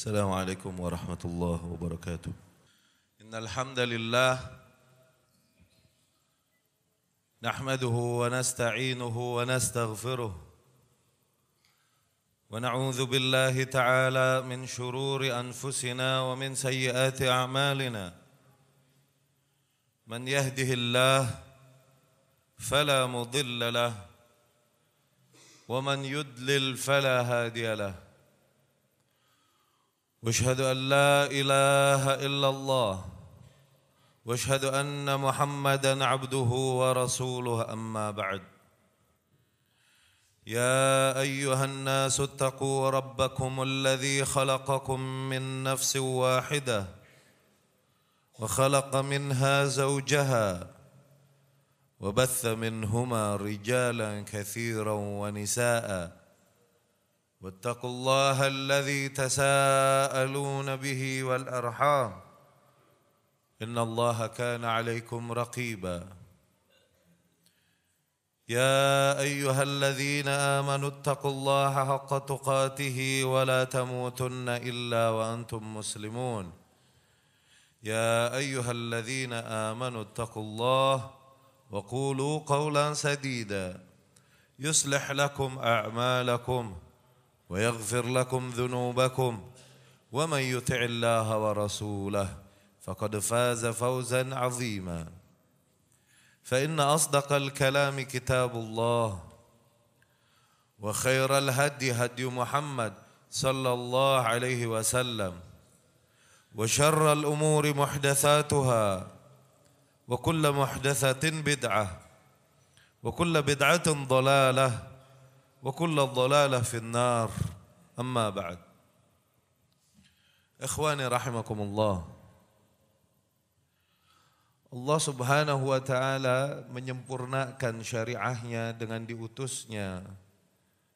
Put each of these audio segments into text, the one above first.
السلام عليكم ورحمة الله وبركاته. إن الحمد لله نحمده ونستعينه ونستغفره ونعوذ بالله تعالى من شرور أنفسنا ومن سيئات أعمالنا. من يهده الله فلا مضل له ومن يضلل فلا هادي له. واشهد أن لا إله إلا الله واشهد أن محمدا عبده ورسوله. أما بعد، يا أيها الناس اتقوا ربكم الذي خلقكم من نفس واحدة وخلق منها زوجها وبث منهما رجالا كثيرا ونساء واتقوا الله الذي تساءلون به والأرحام إن الله كان عليكم رقيبا. يا أيها الذين آمنوا اتقوا الله حق تقاته ولا تموتن إلا وأنتم مسلمون. يا أيها الذين آمنوا اتقوا الله وقولوا قولا سديدا يصلح لكم أعمالكم ويغفر لكم ذنوبكم ومن يطع الله ورسوله فقد فاز فوزا عظيما. فإن أصدق الكلام كتاب الله وخير الهدي هدي محمد صلى الله عليه وسلم وشر الأمور محدثاتها وكل محدثة بدعة وكل بدعة ضلالة وكل ضلالة في النار. أما بعد، إخواني رحمكم الله. Allah subhanahu wa ta'ala menyempurnakan syariahnya dengan diutusnya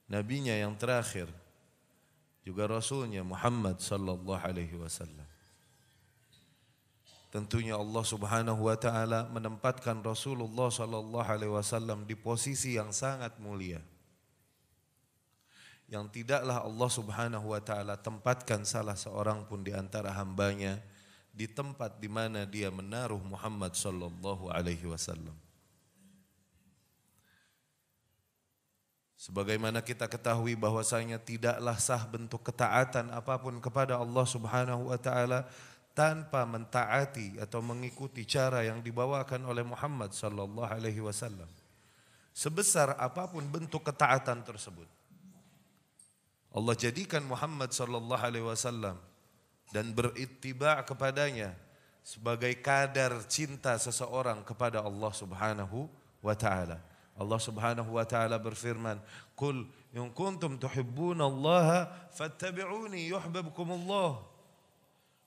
nabinya yang terakhir, juga rasulnya Muhammad sallallahu alaihi wasallam. Tentunya Allah subhanahu wa ta'ala menempatkan Rasulullah sallallahu alaihi wasallam di posisi yang sangat mulia, yang tidaklah Allah subhanahu wa ta'ala tempatkan salah seorang pun di antara hambanya di tempat di mana dia menaruh Muhammad sallallahu alaihi wasallam. Sebagaimana kita ketahui bahwasanya tidaklah sah bentuk ketaatan apapun kepada Allah subhanahu wa ta'ala tanpa mentaati atau mengikuti cara yang dibawakan oleh Muhammad sallallahu alaihi wasallam. Sebesar apapun bentuk ketaatan tersebut, Allah jadikan Muhammad sallallahu alaihi wasallam dan berittiba' kepadanya sebagai kadar cinta seseorang kepada Allah subhanahu wa ta'ala. Allah subhanahu wa ta'ala berfirman, "Qul in kuntum tuhibbunallaha fattabi'uni yuhibbukumullah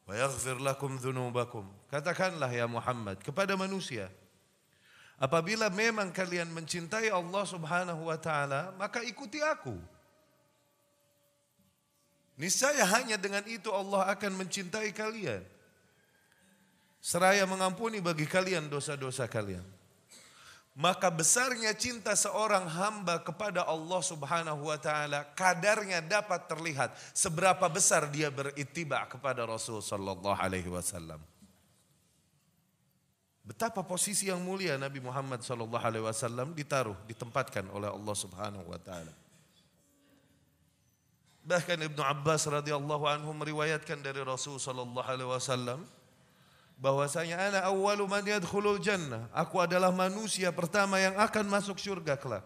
wa yaghfir lakum dhunubakum." Katakanlah ya Muhammad kepada manusia, apabila memang kalian mencintai Allah subhanahu wa ta'ala, maka ikuti aku. Niscaya hanya dengan itu Allah akan mencintai kalian, seraya mengampuni bagi kalian dosa-dosa kalian. Maka besarnya cinta seorang hamba kepada Allah subhanahu wa ta'ala kadarnya dapat terlihat seberapa besar dia berittiba' kepada Rasul sallallahu alaihi wasallam. Betapa posisi yang mulia Nabi Muhammad sallallahu alaihi wasallam ditempatkan oleh Allah subhanahu wa ta'ala. Bahkan Ibnu Abbas radhiyallahu anhu meriwayatkan dari Rasul sallallahu alaihi wasallam bahwasanya ana awwalu man yadkhulul jannah, aku adalah manusia pertama yang akan masuk surga kelak.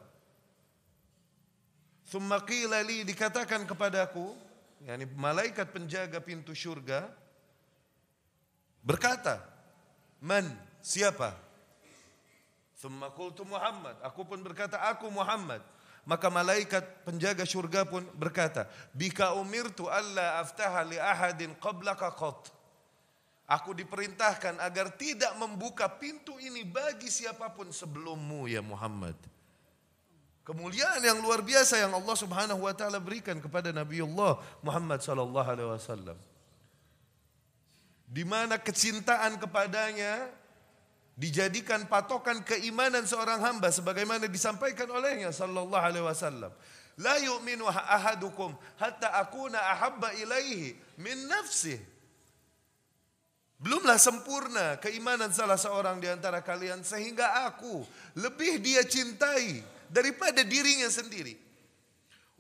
Tsumma qila li, dikatakan kepadaku, yakni malaikat penjaga pintu surga berkata, "Man, siapa?" Tsumma qultu Muhammad, aku pun berkata, "Aku Muhammad." Maka malaikat penjaga surga pun berkata, "Bika umirtu alla aftaha li ahadin qablaka qat." Aku diperintahkan agar tidak membuka pintu ini bagi siapapun sebelummu ya Muhammad. Kemuliaan yang luar biasa yang Allah subhanahu wa ta'ala berikan kepada Nabiullah Muhammad sallallahu alaihi wasallam, di mana kecintaan kepadanya dijadikan patokan keimanan seorang hamba sebagaimana disampaikan olehnya sallallahu alaihi wasallam. La yu'minu ahadukum hatta akuna ahabba ilaihi min nafsihi. Belumlah sempurna keimanan salah seorang di antara kalian sehingga aku lebih dia cintai daripada dirinya sendiri.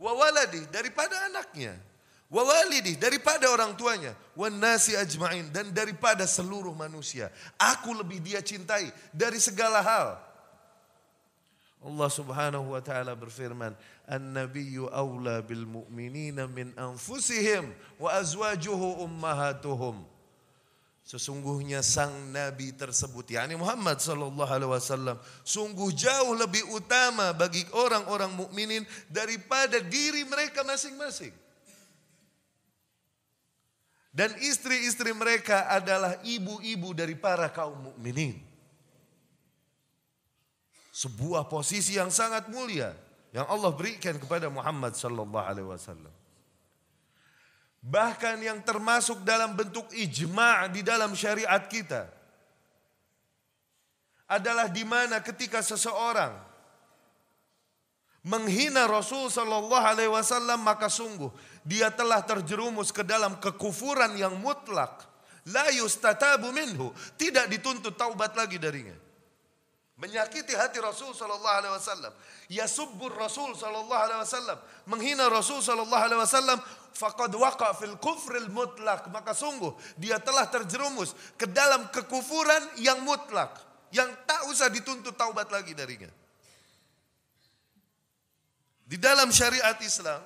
Wa waladi, daripada anaknya. Wa walidi, daripada orang tuanya. Wa nasi ajma'in, dan daripada seluruh manusia. Aku lebih dia cintai dari segala hal. Allah subhanahu wa ta'ala berfirman, An-nabiyyu awla bil mu'minina min anfusihim wa azwajuhu ummahatuhum. Sesungguhnya sang Nabi tersebut, yakni Muhammad sallallahu alaihi wasallam, sungguh jauh lebih utama bagi orang-orang mukminin daripada diri mereka masing-masing. Dan istri-istri mereka adalah ibu-ibu dari para kaum mukminin. Sebuah posisi yang sangat mulia yang Allah berikan kepada Muhammad sallallahu alaihi wasallam. Bahkan yang termasuk dalam bentuk ijma' di dalam syariat kita adalah di mana ketika seseorang menghina Rasul sallallahu alaihi wasallam, maka sungguh dia telah terjerumus ke dalam kekufuran yang mutlak. La yustatabu minhu, tidak dituntut taubat lagi darinya. Menyakiti hati Rasul sallallahu alaihi wasallam, yasubbur Rasul sallallahu alaihi wasallam, menghina Rasul sallallahu alaihi wasallam, faqad waqa fil kufril mutlak, maka sungguh dia telah terjerumus ke dalam kekufuran yang mutlak, yang tak usah dituntut taubat lagi darinya. Di dalam syariat Islam,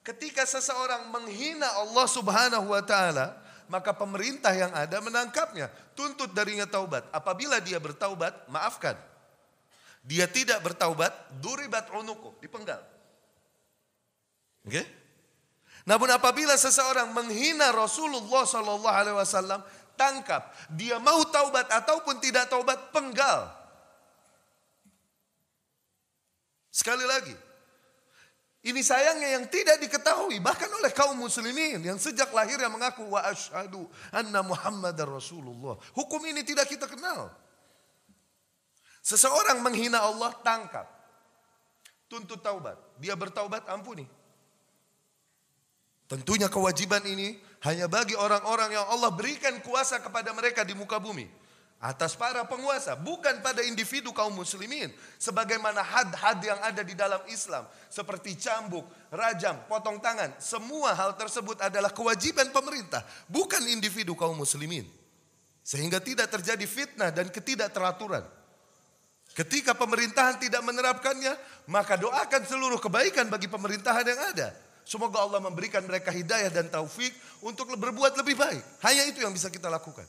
ketika seseorang menghina Allah subhanahu wa ta'ala, maka pemerintah yang ada menangkapnya, tuntut darinya taubat. Apabila dia bertaubat, maafkan. Dia tidak bertaubat, duribat unuku, dipenggal. Oke? Namun apabila seseorang menghina Rasulullah sallallahu alaihi wasallam, tangkap. Dia mau taubat ataupun tidak taubat, penggal. Sekali lagi, ini sayangnya yang tidak diketahui bahkan oleh kaum muslimin yang sejak lahirnya mengaku wa asyhadu anna Muhammadar Rasulullah. Hukum ini tidak kita kenal. Seseorang menghina Allah, tangkap. Tuntut taubat. Dia bertaubat, ampuni. Tentunya kewajiban ini hanya bagi orang-orang yang Allah berikan kuasa kepada mereka di muka bumi. Atas para penguasa, bukan pada individu kaum muslimin. Sebagaimana had-had yang ada di dalam Islam. Seperti cambuk, rajam, potong tangan. Semua hal tersebut adalah kewajiban pemerintah, bukan individu kaum muslimin. Sehingga tidak terjadi fitnah dan ketidakteraturan. Ketika pemerintahan tidak menerapkannya, maka doakan seluruh kebaikan bagi pemerintahan yang ada. Semoga Allah memberikan mereka hidayah dan taufik untuk berbuat lebih baik. Hanya itu yang bisa kita lakukan.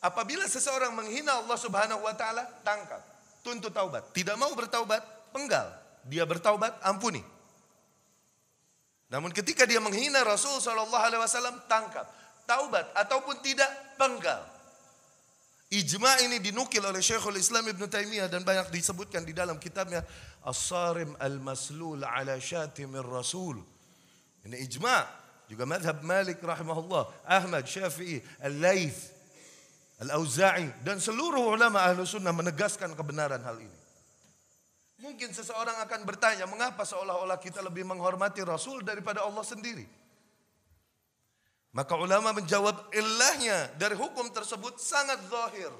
Apabila seseorang menghina Allah subhanahu wa ta'ala, tangkap. Tuntut taubat. Tidak mau bertaubat, penggal. Dia bertaubat, ampuni. Namun ketika dia menghina Rasul sallallahu alaihi wasallam, tangkap. Taubat ataupun tidak, penggal. Ijma' ini dinukil oleh Syekhul Islam Ibn Taimiyah dan banyak disebutkan di dalam kitabnya As-Sarim Al-Maslul ala Syatimir Rasul. Ini ijma'. Juga madhab Malik rahimahullah, Ahmad, Syafi'i, Al-Laith, Al-Auza'i, dan seluruh ulama ahlu sunnah menegaskan kebenaran hal ini. Mungkin seseorang akan bertanya, mengapa seolah-olah kita lebih menghormati Rasul daripada Allah sendiri? Maka ulama menjawab, illahnya dari hukum tersebut sangat zahir.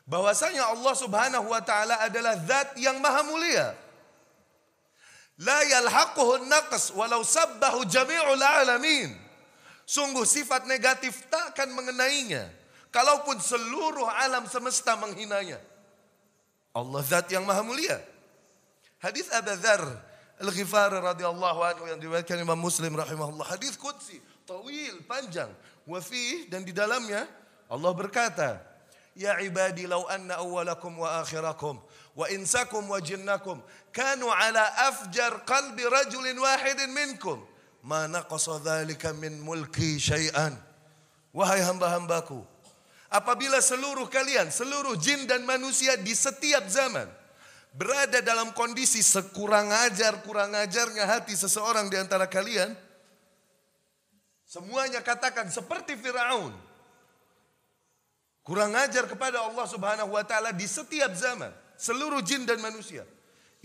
Bahwasanya Allah subhanahu wa ta'ala adalah zat yang maha mulia. La yalhaquhu naqs walau sabbahu jami'ul alamin. Sungguh sifat negatif takkan mengenainya, kalaupun seluruh alam semesta menghinanya. Allah zat yang maha mulia. Hadis Abu Dzar Al-Ghifari radhiyallahu anhu yang diriwayatkan Imam Muslim rahimahullah. Hadis qudsi, tawil, panjang. Wa fihi, dan di dalamnya Allah berkata, Ya ibadi law anna awwalakum wa akhirakum wa insakum wa jinnakum kanu ala afjar qalbi rajulin wahidin minkum ma naqasa dhalika min mulki syai'an. Wahai hamba-hambaku, apabila seluruh kalian, seluruh jin dan manusia di setiap zaman berada dalam kondisi kurang ajarnya hati seseorang di antara kalian, semuanya katakan seperti Firaun, kurang ajar kepada Allah subhanahu wa ta'ala di setiap zaman, seluruh jin dan manusia,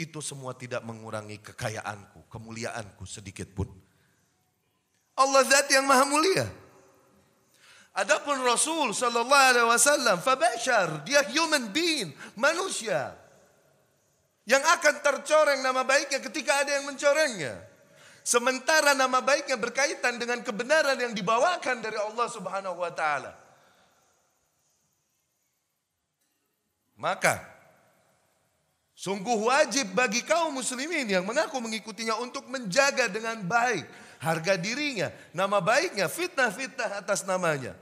itu semua tidak mengurangi kekayaanku, kemuliaanku sedikit pun. Allah zat yang maha mulia. Adapun Rasul sallallahu alaihi wasallam fabashar, dia human being, manusia yang akan tercoreng nama baiknya ketika ada yang mencorengnya. Sementara nama baiknya berkaitan dengan kebenaran yang dibawakan dari Allah Subhanahu wa taala. Maka sungguh wajib bagi kaum muslimin yang mengaku mengikutinya untuk menjaga dengan baik harga dirinya, nama baiknya, fitnah-fitnah atas namanya.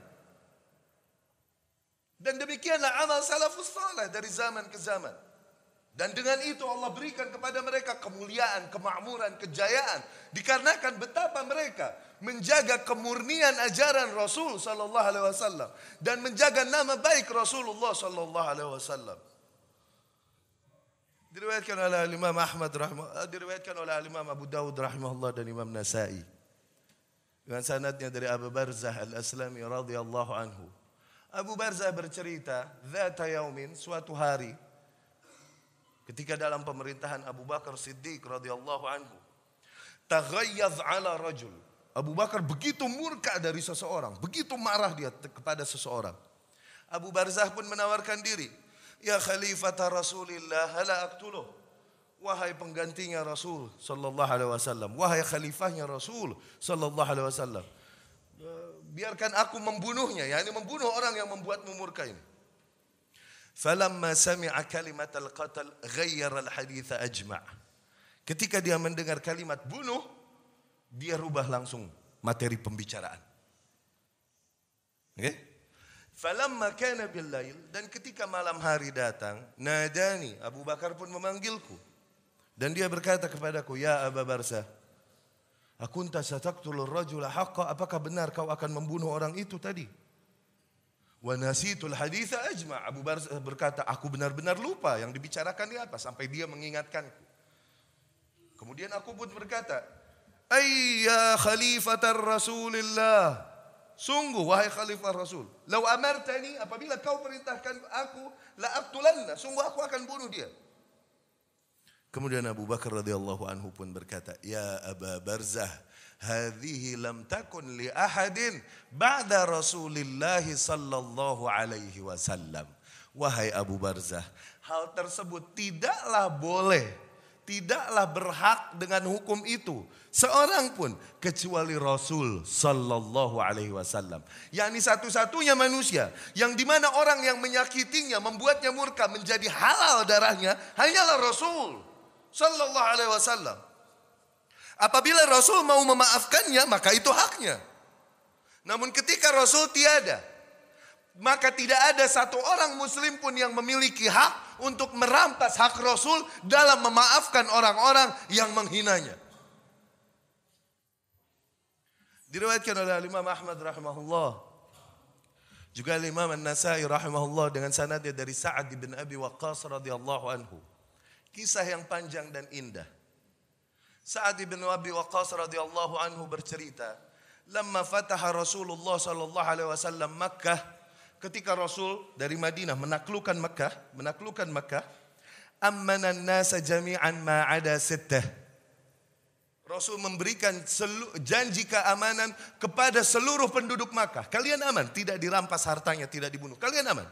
Dan demikianlah amal salafus saleh dari zaman ke zaman. Dan dengan itu Allah berikan kepada mereka kemuliaan, kemakmuran, kejayaan. Dikarenakan betapa mereka menjaga kemurnian ajaran Rasul sallallahu alaihi wasallam dan menjaga nama baik Rasulullah sallallahu alaihi wasallam. Diriwayatkan oleh Imam Ahmad diriwayatkan oleh Imam Abu Dawud rahimahullah dan Imam Nasa'i. Dengan sanadnya dari Abu Barzah Al-Aslami radhiyallahu anhu. Abu Barzah bercerita, "Dzata yaumin, suatu hari ketika dalam pemerintahan Abu Bakar Siddiq radhiyallahu anhu, taghayyadh ala rajul." Abu Bakar begitu murka dari seseorang, begitu marah dia kepada seseorang. Abu Barzah pun menawarkan diri, "Ya khalifata Rasulillah, hala aqtuluh." Wahai penggantinya Rasul sallallahu alaihi wasallam, wahai khalifahnya Rasul sallallahu alaihi wasallam, biarkan aku membunuhnya, yakni membunuh orang yang membuatmu murka ini. Falamma sami'a kalimat al-qatl ghayyara al-haditha ajma'. Ketika dia mendengar kalimat bunuh, dia rubah langsung materi pembicaraan. Okay? Falamma kana bil-lail, dan ketika malam hari datang, nadani, Abu Bakar pun memanggilku. Dan dia berkata kepadaku, "Ya Aba Barzah, akunta sataqtulur rajula haqqa, apakah benar kau akan membunuh orang itu tadi?" Wa nasitul haditha ajma'. Abu Barzah berkata, aku benar-benar lupa yang dibicarakan dia apa sampai dia mengingatkanku. Kemudian aku pun berkata, "Ayya khalifatar Rasulillah, sungguh wahai khalifah Rasul, lau amartani, apabila kau perintahkan aku, la aqtulanna, sungguh aku akan bunuh dia." Kemudian Abu Bakar radhiyallahu anhu pun berkata, "Ya Aba Barzah, hadhihi lam takun li ahadin ba'da Rasulillah sallallahu alaihi wasallam." Wahai Abu Barzah, hal tersebut tidaklah boleh, tidaklah berhak dengan hukum itu seorang pun kecuali Rasul sallallahu alaihi wasallam. Yakni satu-satunya manusia yang dimana orang yang menyakitinya, membuatnya murka, menjadi halal darahnya hanyalah Rasul sallallahu alaihi wasallam. Apabila Rasul mau memaafkannya, maka itu haknya. Namun ketika Rasul tiada, maka tidak ada satu orang muslim pun yang memiliki hak untuk merampas hak Rasul dalam memaafkan orang-orang yang menghinanya. Diriwayatkan oleh Imam Ahmad rahimahullah, juga Imam An-Nasa'i rahimahullah dengan sanadnya dari Sa'ad bin Abi Waqqas radhiyallahu anhu. Kisah yang panjang dan indah. Sa'ad bin Abi Waqqas radhiyallahu anhu bercerita, "Lamma fataha Rasulullah sallallahu alaihi wasallam Makkah," ketika Rasul dari Madinah menaklukkan Makkah, "ammanan nasa jami'an ma 'ada sittah." Rasul memberikan janji keamanan kepada seluruh penduduk Makkah. Kalian aman, tidak dirampas hartanya, tidak dibunuh. Kalian aman.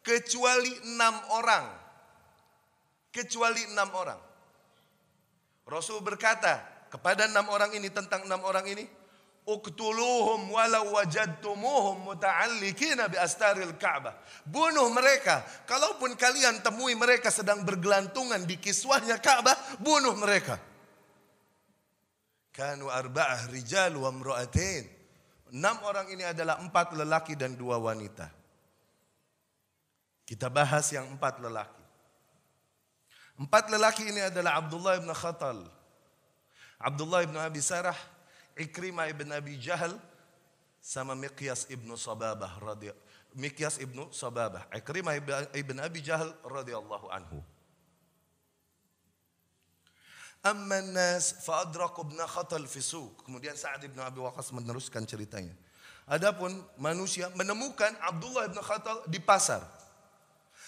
Kecuali 6 orang. Kecuali 6 orang. Rasul berkata kepada 6 orang ini, tentang 6 orang ini, "Uqtuluhum walau wajadtumuhum muta'allikina bi astaril Ka'bah." Bunuh mereka, kalaupun kalian temui mereka sedang bergelantungan di kiswahnya Ka'bah, bunuh mereka. Kanu arba'ah rijal wa imra'atain. 6 orang ini adalah 4 lelaki dan 2 wanita. Kita bahas yang 4 lelaki. 4 lelaki ini adalah Abdullah ibn Khatal, Abdullah ibn Abi Sarah, Ikrimah ibn Abi Jahal, sama Miqyas ibn Sababah. Ikrimah ibn Abi Jahal radhiyallahu anhu. Amma an-nas fa adraku ibn Khatal fi suq. Kemudian Sa'ad ibn Abi Waqqas meneruskan ceritanya. Adapun manusia menemukan Abdullah ibn Khatal di pasar.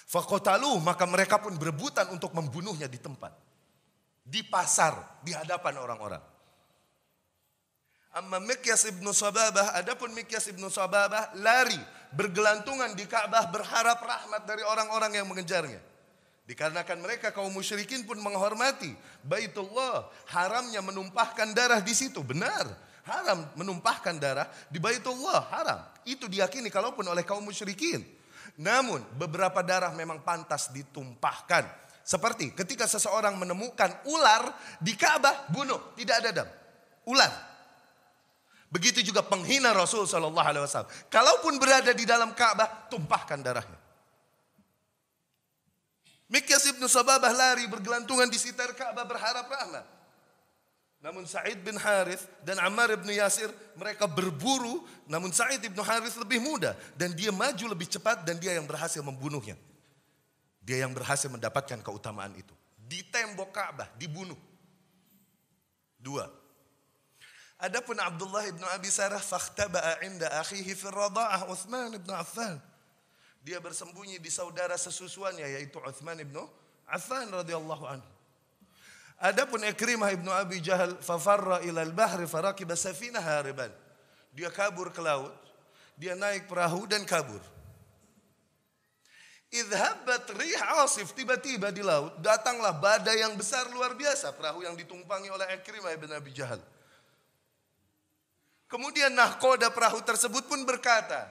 Faqataluh, maka mereka pun berebutan untuk membunuhnya di tempat. di pasar, di hadapan orang-orang. Amma Mikyas ibnu Sababah, adapun Mikyas ibnu Sababah lari bergelantungan di Ka'bah berharap rahmat dari orang-orang yang mengejarnya. Dikarenakan mereka kaum musyrikin pun menghormati Baitullah, haramnya menumpahkan darah di situ. Benar, haram menumpahkan darah di Baitullah, haram. Itu diyakini kalaupun oleh kaum musyrikin. Namun beberapa darah memang pantas ditumpahkan. Seperti ketika seseorang menemukan ular di Ka'bah, bunuh, tidak ada dam. Ular. Begitu juga penghina Rasul sallallahu alaihi wasallam. Kalaupun berada di dalam Ka'bah, tumpahkan darahnya. Mikyas ibnu Sababah lari bergelantungan di sekitar Ka'bah berharap rahmat. Namun Sa'id bin Harith dan Ammar bin Yasir mereka berburu, namun Sa'id bin Harith lebih muda dan dia maju lebih cepat dan dia yang berhasil membunuhnya. Dia yang berhasil mendapatkan keutamaan itu. Di tembok Ka'bah dibunuh. 2. Adapun Abdullah ibnu Abi Sarah fakhtaba'a inda akhihi fi radha'ah Utsman ibnu Affan. Dia bersembunyi di saudara sesusuannya yaitu Utsman ibnu Affan radhiyallahu anhu. Adapun Ikrimah ibnu Abi Jahal fafarra ila al-bahri farakiba safinah hariban. Dia kabur ke laut, dia naik perahu dan kabur. Idhabat rih asif, tiba-tiba di laut datanglah badai yang besar luar biasa, perahu yang ditumpangi oleh Ikrimah ibnu Abi Jahal. Kemudian nahkoda perahu tersebut pun berkata,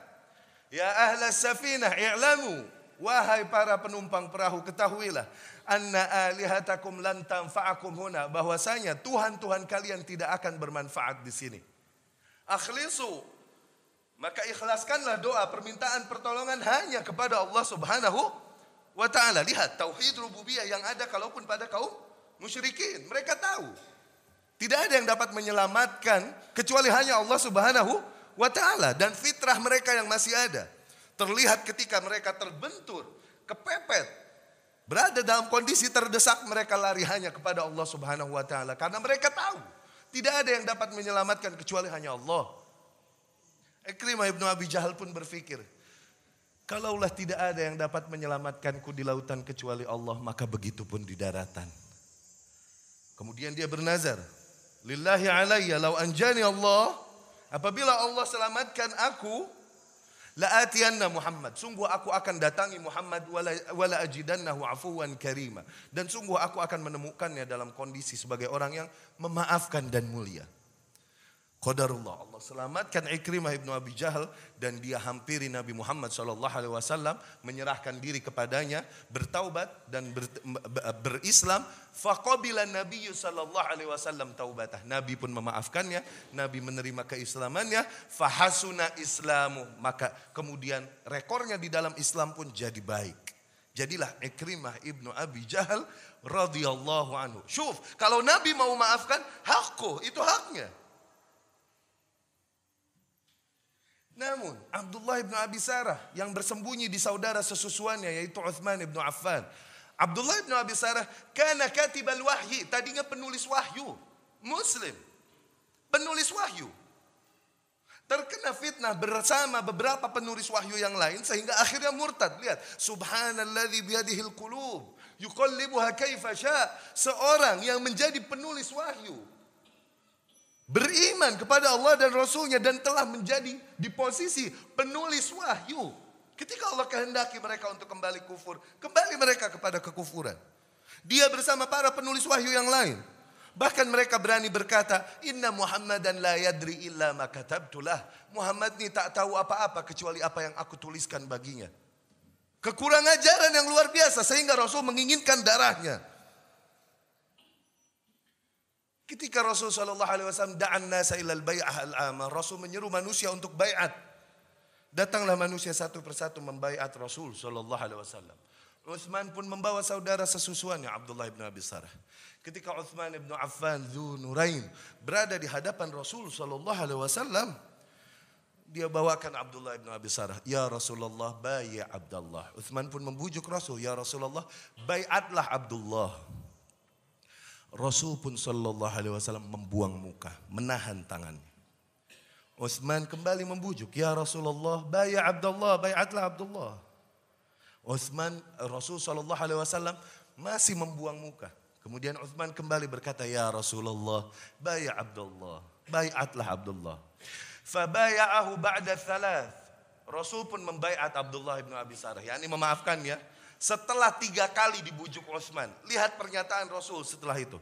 ya ahlas safinah i'lamu, wahai para penumpang perahu ketahuilah, anna alihatakum lan tanfa'akum huna, bahwasanya Tuhan-Tuhan kalian tidak akan bermanfaat di sini. Akhlisu, maka ikhlaskanlah doa permintaan pertolongan hanya kepada Allah Subhanahu wa ta'ala. Lihat tauhid rububiyah yang ada kalaupun pada kaum musyrikin, mereka tahu tidak ada yang dapat menyelamatkan kecuali hanya Allah Subhanahu wa ta'ala. Dan fitrah mereka yang masih ada terlihat ketika mereka terbentur, kepepet, berada dalam kondisi terdesak, mereka lari hanya kepada Allah Subhanahu wa ta'ala. Karena mereka tahu tidak ada yang dapat menyelamatkan kecuali hanya Allah. Ikrimah ibnu Abi Jahal pun berpikir, kalaulah tidak ada yang dapat menyelamatkanku di lautan kecuali Allah, maka begitu pun di daratan. Kemudian dia bernazar, lillahi alayya law anjani Allah, apabila Allah selamatkan aku, la atiyanna Muhammad, sungguh aku akan datangi Muhammad wala ajidannahu afuwan karima, dan sungguh aku akan menemukannya dalam kondisi sebagai orang yang memaafkan dan mulia. Qadarullah, Allah selamatkan Ikrimah ibnu Abi Jahal dan dia hampiri Nabi Muhammad SAW, menyerahkan diri kepadanya, bertaubat dan berislam. Faqabila Nabi SAW taubatah. Nabi pun memaafkannya, Nabi menerima keislamannya. Fahasuna Islamu, maka kemudian rekornya di dalam Islam pun jadi baik. Jadilah Ikrimah ibnu Abi Jahal radhiyallahu anhu. Syuf, kalau Nabi mau maafkan, hakku, itu haknya. Namun Abdullah ibnu Abi Sarah yang bersembunyi di saudara sesusuannya yaitu Utsman ibnu Affan. Abdullah ibnu Abi Sarah kana katibal wahyi, tadinya penulis wahyu, muslim, penulis wahyu. Terkena fitnah bersama beberapa penulis wahyu yang lain sehingga akhirnya murtad. Lihat, subhanalladzi biyadihil qulub yuqallibuha kaifa sya'. Seorang yang menjadi penulis wahyu, beriman kepada Allah dan Rasulnya dan telah menjadi di posisi penulis wahyu. Ketika Allah kehendaki mereka untuk kembali kufur, kembali mereka kepada kekufuran. Dia bersama para penulis wahyu yang lain. Bahkan mereka berani berkata, inna Muhammadan la yadri illa ma katabtulah. Muhammad ini tak tahu apa-apa kecuali apa yang aku tuliskan baginya. Kekurangan ajaran yang luar biasa sehingga Rasul menginginkan darahnya. Ketika Rasul SAW da'an nasa ilal bay'ah al-amah, Rasul menyeru manusia untuk bay'at. Datanglah manusia satu persatu membaiat Rasul SAW. Utsman pun membawa saudara sesusuannya Abdullah ibn Abi Sarah. Ketika Utsman ibn Affan Dzu Nurain berada di hadapan Rasul SAW, dia bawakan Abdullah ibn Abi Sarah. Ya Rasulullah, bayya Abdullah. Utsman pun membujuk Rasul, ya Rasulullah, baiatlah Abdullah. Rasul pun SAW membuang muka, menahan tangannya. Utsman kembali membujuk, ya Rasulullah, bayya Abdullah, baiatlah Abdullah. Utsman, Rasul SAW masih membuang muka, Kemudian Uthman kembali berkata, ya Rasulullah, baya Abdullah, bai'atlah Abdullah. Fabaya'ahu ba'da thalath. Rasul pun membaiat Abdullah ibn Abi Sarah, yakni memaafkannya setelah 3 kali dibujuk Uthman. Lihat pernyataan Rasul setelah itu.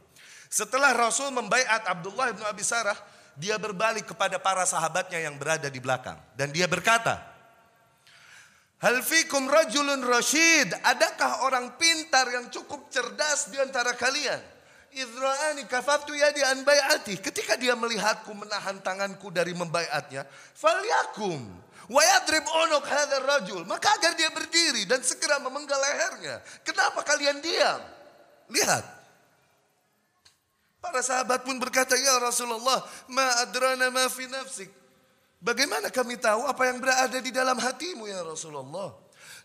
Setelah Rasul membaiat Abdullah ibn Abi Sarah, dia berbalik kepada para sahabatnya yang berada di belakang. Dan dia berkata, hal fikum rajulun rasyid, adakah orang pintar yang cukup cerdas di antara kalian? Idra'ani kafaftu yadi an bai'ati, ketika dia melihatku menahan tanganku dari membaiatnya, falyakum wa yadrib unuk hadzal rajul, maka agar dia berdiri dan segera memenggal lehernya. Kenapa kalian diam? Lihat. Para sahabat pun berkata, ya Rasulullah, ma adrana ma fi nafsik. Bagaimana kami tahu apa yang berada di dalam hatimu ya Rasulullah?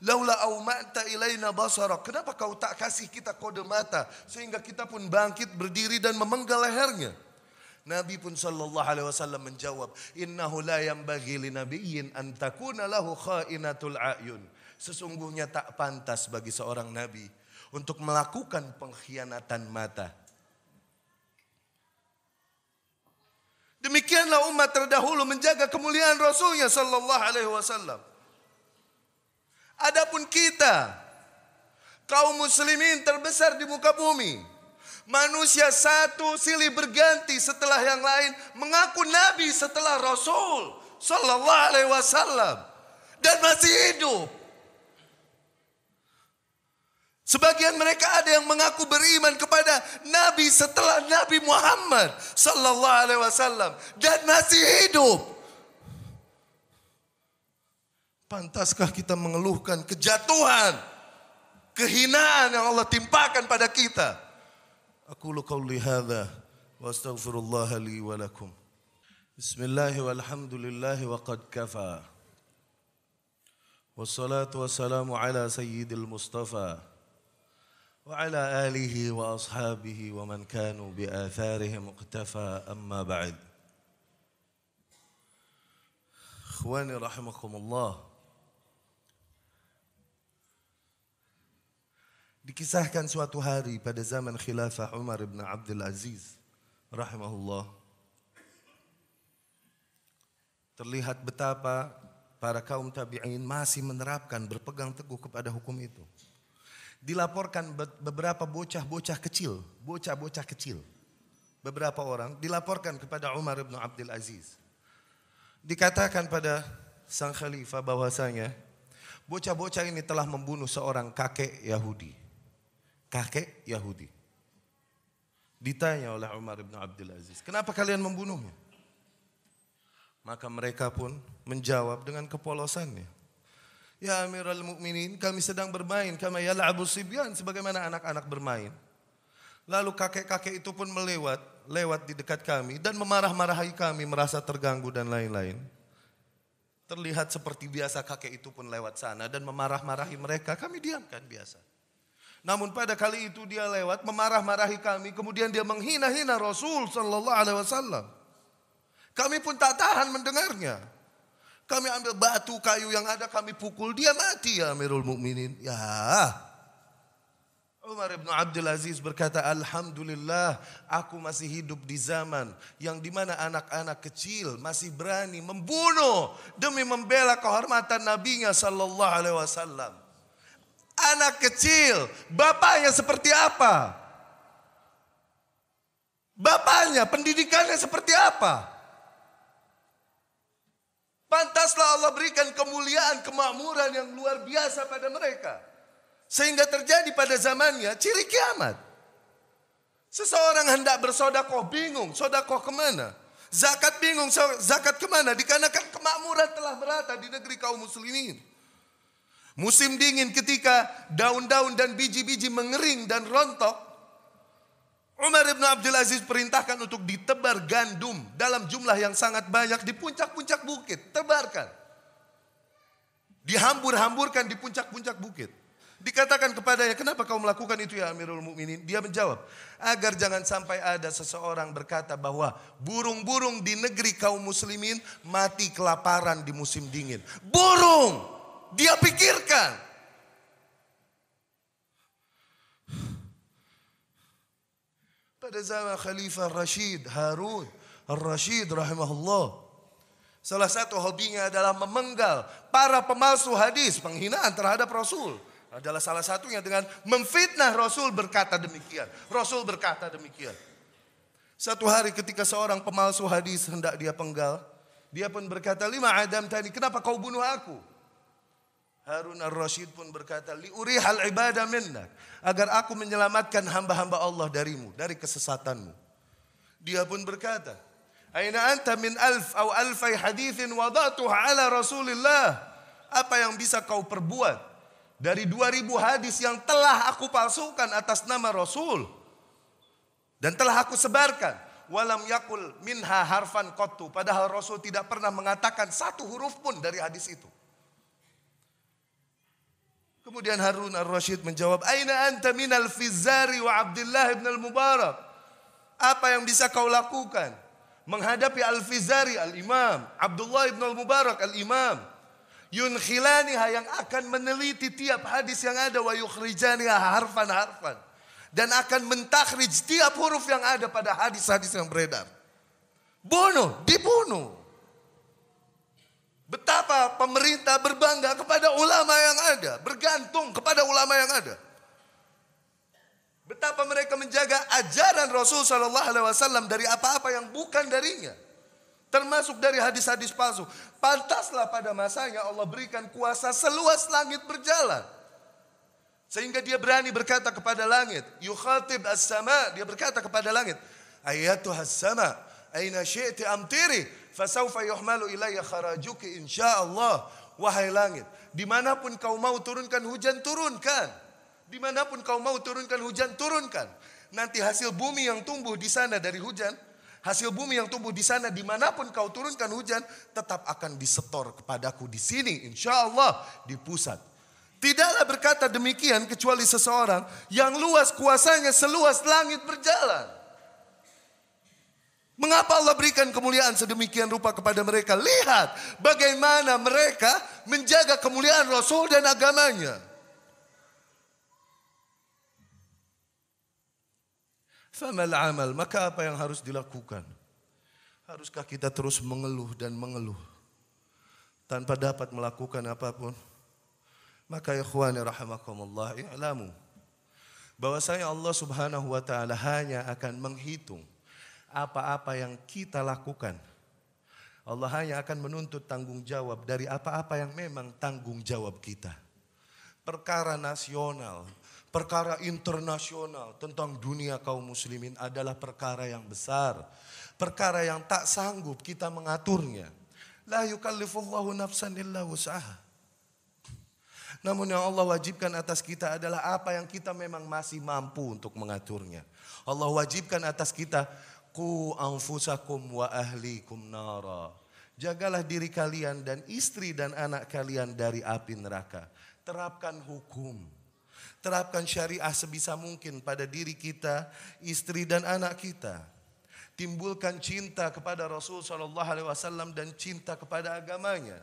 Laula auma'ta ilaina basarak. Kenapa kau tak kasih kita kode mata sehingga kita pun bangkit berdiri dan memenggal lehernya? Nabi pun sallallahu alaihi wasallam menjawab, innahu la yanbaghi linabiyyin an takuna lahu kha'inatul a'yun. Sesungguhnya tak pantas bagi seorang nabi untuk melakukan pengkhianatan mata. Demikianlah umat terdahulu menjaga kemuliaan Rasulnya sallallahu alaihi wasallam. Adapun kita, kaum muslimin terbesar di muka bumi, manusia satu silih berganti setelah yang lain mengaku nabi setelah Rasul sallallahu alaihi wasallam dan masih hidup. Sebagian mereka ada yang mengaku beriman kepada Nabi setelah Nabi Muhammad sallallahu alaihi wasallam dan masih hidup. Pantaskah kita mengeluhkan kejatuhan, kehinaan yang Allah timpakan pada kita? Aqulu qauli hadza wa astaghfirullah li wa lakum. Bismillah walhamdulillah wa qad kafa. Wassalatu wassalamu ala sayyidil Mustafa. وعلى آله وأصحابه ومن كانوا بآثارهم اقتفى أما بعد. إخواني رحمكم الله. Dikisahkan suatu hari pada zaman khilafah Umar bin Abdul Aziz rahimahullah, terlihat betapa para kaum tabi'in masih menerapkan, berpegang teguh kepada hukum itu. Dilaporkan beberapa bocah-bocah kecil, beberapa orang dilaporkan kepada Umar bin Abdul Aziz. Dikatakan pada sang khalifah bahwasanya bocah-bocah ini telah membunuh seorang kakek Yahudi. Ditanya oleh Umar bin Abdul Aziz, kenapa kalian membunuhnya? Maka mereka pun menjawab dengan kepolosannya, ya Amirul Mukminin, kami sedang bermain kama yal'abu sibyan, sebagaimana anak-anak bermain. Lalu kakek-kakek itu pun lewat di dekat kami dan memarah-marahi kami, merasa terganggu dan lain-lain. Terlihat seperti biasa kakek itu pun lewat sana dan memarah-marahi mereka, kami diamkan biasa. Namun pada kali itu dia lewat memarah-marahi kami, kemudian dia menghina-hina Rasul sallallahu alaihi wasallam. Kami pun tak tahan mendengarnya. Kami ambil batu kayu yang ada, kami pukul, dia mati ya Amirul Mukminin. Ya. Umar bin Abdul Aziz berkata, alhamdulillah aku masih hidup di zaman yang dimana anak-anak kecil masih berani membunuh demi membela kehormatan nabinya sallallahu alaihi wasallam. Anak kecil, bapaknya seperti apa? Bapaknya, pendidikannya seperti apa? Pantaslah Allah berikan kemuliaan, kemakmuran yang luar biasa pada mereka. Sehingga terjadi pada zamannya ciri kiamat. Seseorang hendak bersodakoh, bingung, sodakoh kemana? Zakat bingung, zakat kemana? Dikarenakan kemakmuran telah merata di negeri kaum muslimin. Musim dingin ketika daun-daun dan biji-biji mengering dan rontok, Umar bin Abdul Aziz perintahkan untuk ditebar gandum dalam jumlah yang sangat banyak di puncak-puncak bukit. Tebarkan. Dihambur-hamburkan di puncak-puncak bukit. Dikatakan kepadanya, kenapa kau melakukan itu ya Amirul Mukminin? Dia menjawab, agar jangan sampai ada seseorang berkata bahwa burung-burung di negeri kaum muslimin mati kelaparan di musim dingin. Burung! Dia pikirkan. pada zaman Khalifah Rashid Harun Ar-Rashid rahimahullah. Salah satu hobinya adalah memenggal para pemalsu hadis, penghinaan terhadap Rasul. Adalah salah satunya dengan memfitnah Rasul berkata demikian. Rasul berkata demikian. Satu hari ketika seorang pemalsu hadis hendak dia penggal, dia pun berkata, "Lima adam tani, kenapa kau bunuh aku?" Harun Ar-Rashid pun berkata, "Liurihal ibadah minnak, agar aku menyelamatkan hamba-hamba Allah darimu, dari kesesatanmu." Dia pun berkata, "Aina anta min au alfai hadithin wadatuha ala Rasulillah?" Apa yang bisa kau perbuat dari 2000 hadis yang telah aku palsukan atas nama Rasul dan telah aku sebarkan? Walam yakul minha harfan qattu, padahal Rasul tidak pernah mengatakan satu huruf pun dari hadis itu. Kemudian Harun Ar-Rashid menjawab, "Aina anta minal Fizari wa Abdullah ibn al-Mubarak?" Apa yang bisa kau lakukan menghadapi Al-Fizari al-Imam, Abdullah ibn al-Mubarak al-Imam, yunkhilaniha, yang akan meneliti tiap hadis yang ada, wa yukhrijaniha harfan-harfan, dan akan mentakhrij tiap huruf yang ada pada hadis-hadis yang beredar. Dibunuh. Betapa pemerintah berbangga kepada ulama yang ada, bergantung kepada ulama yang ada. Betapa mereka menjaga ajaran Rasul sallallahu alaihi wasallam dari apa-apa yang bukan darinya, termasuk dari hadis-hadis palsu. Pantaslah pada masanya Allah berikan kuasa seluas langit berjalan, sehingga dia berani berkata kepada langit, yukhatib as-sama, dia berkata kepada langit, "Ayatuhas sama, aina syi'ti amtiri, fasawfa yuhmalu ilayya kharajuki insyaallah." Wahai langit, dimanapun kau mau turunkan hujan, turunkan. Dimanapun kau mau turunkan hujan, turunkan. Nanti hasil bumi yang tumbuh di sana dari hujan, hasil bumi yang tumbuh di sana dimanapun kau turunkan hujan, tetap akan disetor kepadaku di sini, insya Allah, di pusat. Tidaklah berkata demikian kecuali seseorang yang luas kuasanya seluas langit berjalan. Mengapa Allah berikan kemuliaan sedemikian rupa kepada mereka? Lihat bagaimana mereka menjaga kemuliaan Rasul dan agamanya. Famal amal, maka apa yang harus dilakukan? Haruskah kita terus mengeluh dan mengeluh tanpa dapat melakukan apapun? Maka ikhwani rahimakumullah, i'lamu bahwasanya Allah Subhanahu wa taala hanya akan menghitung apa-apa yang kita lakukan. Allah hanya akan menuntut tanggung jawab dari apa-apa yang memang tanggung jawab kita. Perkara nasional, perkara internasional tentang dunia kaum muslimin adalah perkara yang besar. Perkara yang tak sanggup kita mengaturnya. La yukallifullahu nafsan illa wus'aha. Namun yang Allah wajibkan atas kita adalah apa yang kita memang masih mampu untuk mengaturnya. Allah wajibkan atas kita, qu anfusakum wa ahlikum nara. Jagalah diri kalian dan istri dan anak kalian dari api neraka. Terapkan hukum. Terapkan syariah sebisa mungkin pada diri kita, istri dan anak kita. Timbulkan cinta kepada Rasul sallallahu alaihi wasallam dan cinta kepada agamanya.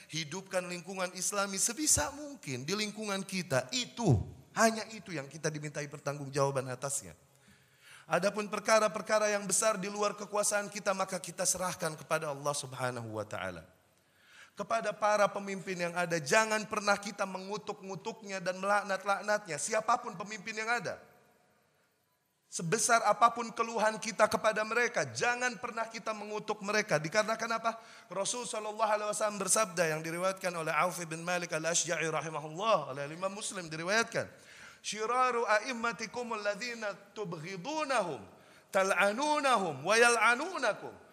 Hidupkan lingkungan Islami sebisa mungkin di lingkungan kita. Hanya itu yang kita dimintai pertanggungjawaban atasnya. Adapun perkara-perkara yang besar di luar kekuasaan kita, maka kita serahkan kepada Allah Subhanahu wa taala. Kepada para pemimpin yang ada, jangan pernah kita mengutuk-ngutuknya dan melaknat-laknatnya, siapapun pemimpin yang ada. Sebesar apapun keluhan kita kepada mereka, jangan pernah kita mengutuk mereka. Dikarenakan apa? Rasul SAW bersabda yang diriwayatkan oleh Auf bin Malik al-Ashja'i rahimahullah, oleh Imam Muslim diriwayatkan, "Syiraru a'immatikum alladhina tubghidunahum, tal'anunahum, wa yal'anunakum."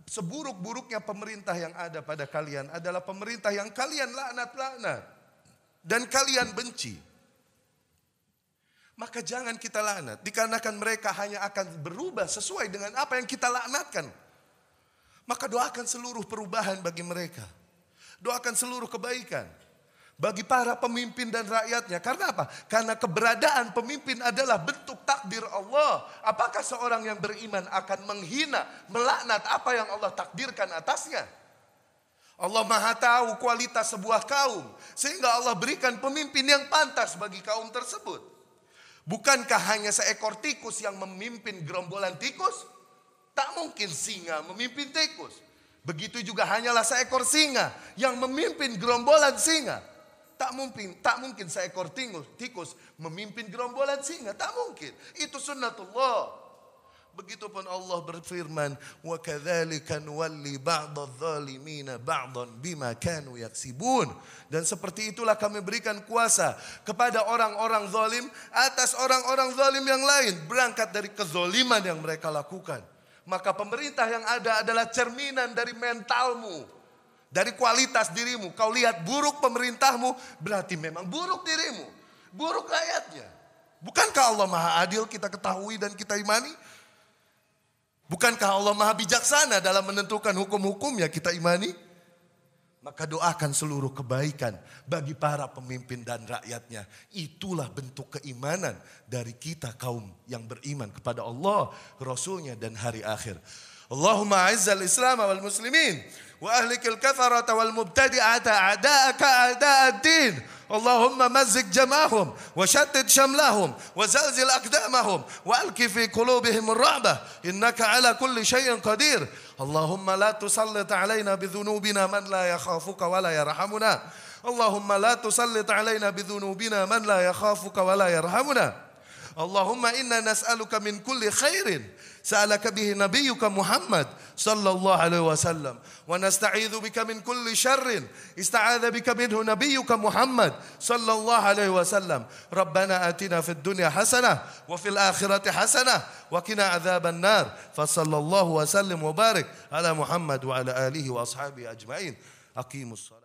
Seburuk-buruknya pemerintah yang ada pada kalian adalah pemerintah yang kalian laknat-laknat dan kalian benci. Maka jangan kita laknat, dikarenakan mereka hanya akan berubah sesuai dengan apa yang kita laknatkan. Maka doakan seluruh perubahan bagi mereka. Doakan seluruh kebaikan bagi para pemimpin dan rakyatnya. Karena apa? Karena keberadaan pemimpin adalah bentuk takdir Allah. Apakah seorang yang beriman akan menghina, melaknat apa yang Allah takdirkan atasnya? Allah Maha tahu kualitas sebuah kaum, sehingga Allah berikan pemimpin yang pantas bagi kaum tersebut. Bukankah hanya seekor tikus yang memimpin gerombolan tikus? Tak mungkin singa memimpin tikus. Begitu juga hanyalah seekor singa yang memimpin gerombolan singa. Tak mungkin seekor tikus memimpin gerombolan singa. Tak mungkin. Itu sunnatullah. Begitupun Allah berfirman, wa kadzalika nuwalli ba'dadh-dhalimina ba'dhan bima kanu yaksibun. Dan seperti itulah kami berikan kuasa kepada orang-orang zalim atas orang-orang zalim yang lain, berangkat dari kezaliman yang mereka lakukan. Maka pemerintah yang ada adalah cerminan dari mentalmu, dari kualitas dirimu. Kau lihat buruk pemerintahmu, berarti memang buruk dirimu, buruk rakyatnya. Bukankah Allah Maha Adil kita ketahui dan kita imani? Bukankah Allah Maha Bijaksana dalam menentukan hukum-hukumnya kita imani? Maka doakan seluruh kebaikan bagi para pemimpin dan rakyatnya. Itulah bentuk keimanan dari kita kaum yang beriman kepada Allah, Rasulnya dan hari akhir. Allahumma a'izzal Islam wal muslimin wa ahlikil kafarata wal mubtadi'ata a'da'aka a'da'ad-din. اللهم مزق جمعهم وشتت شملهم وزلزل أقدامهم وألق في قلوبهم الرعبة إنك على كل شيء قدير اللهم لا تسلط علينا بذنوبنا من لا يخافك ولا يرحمنا اللهم لا تسلط علينا بذنوبنا من لا يخافك ولا يرحمنا اللهم إنا نسألك من كل خير سألك به نبيك محمد صلى الله عليه وسلم ونستعيذ بك من كل شر استعاذ بك منه نبيك محمد صلى الله عليه وسلم ربنا آتنا في الدنيا حسنة وفي الآخرة حسنة وقنا عذاب النار فصلى الله وسلم وبارك على محمد وعلى آله وأصحابه أجمعين أقيموا الصلاة